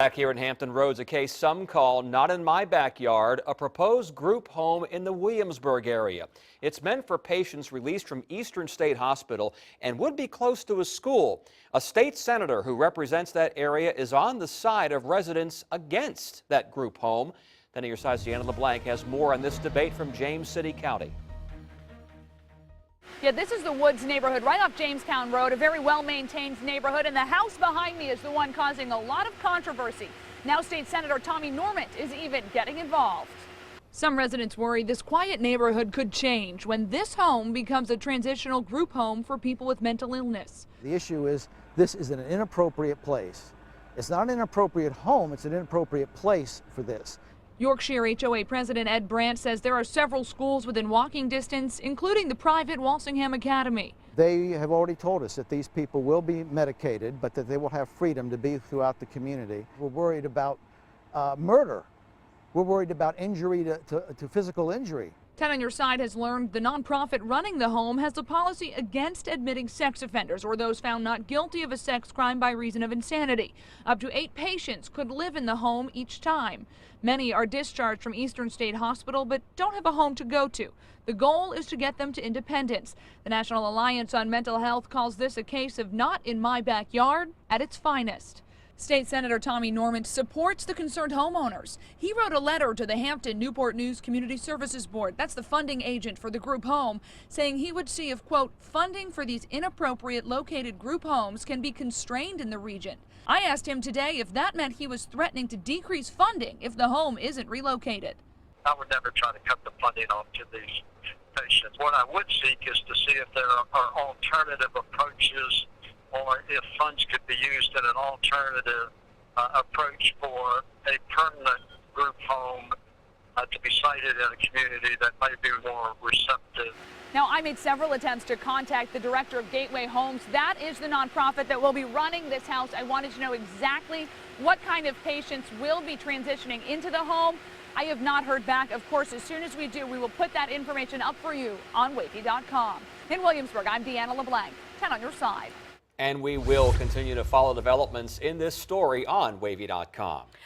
Back here in Hampton Roads, a case some call not in my backyard, a proposed group home in the Williamsburg area. It's meant for patients released from Eastern State Hospital and would be close to a school. A state senator who represents that area is on the side of residents against that group home. Then at your side, Deanna LeBlanc has more on this debate from James City County. Yeah, this is the Woods neighborhood right off Jamestown Road, a very well-maintained neighborhood, and the house behind me is the one causing a lot of controversy. Now State Senator Tommy Normant is even getting involved. Some residents worry this quiet neighborhood could change when this home becomes a transitional group home for people with mental illness. The issue is this is an inappropriate place. It's not an inappropriate home, it's an inappropriate place for this. Yorkshire HOA President Ed Brandt says there are several schools within walking distance, including the private Walsingham Academy. They have already told us that these people will be medicated, but that they will have freedom to be throughout the community. We're worried about murder. We're worried about injury to physical injury. 10 on Your Side has learned the nonprofit running the home has a policy against admitting sex offenders or those found not guilty of a sex crime by reason of insanity. Up to 8 patients could live in the home each time. Many are discharged from Eastern State Hospital but don't have a home to go to. The goal is to get them to independence. The National Alliance on Mental Health calls this a case of not in my backyard at its finest. State Senator Tommy Normant supports the concerned homeowners. He wrote a letter to the Hampton Newport News Community Services Board, that's the funding agent for the group home, saying he would see if, quote, funding for these inappropriate located group homes can be constrained in the region. I asked him today if that meant he was threatening to decrease funding if the home isn't relocated. I would never try to cut the funding off to these patients. What I would seek is to see if there are alternative approaches or if funds could be used in an alternative approach for a permanent group home to be sited in a community that may be more receptive. Now, I made several attempts to contact the director of Gateway Homes. That is the nonprofit that will be running this house. I wanted to know exactly what kind of patients will be transitioning into the home. I have not heard back. Of course, as soon as we do, we will put that information up for you on wavy.com. In Williamsburg, I'm Deanna LeBlanc, 10 on Your Side. And we will continue to follow developments in this story on wavy.com.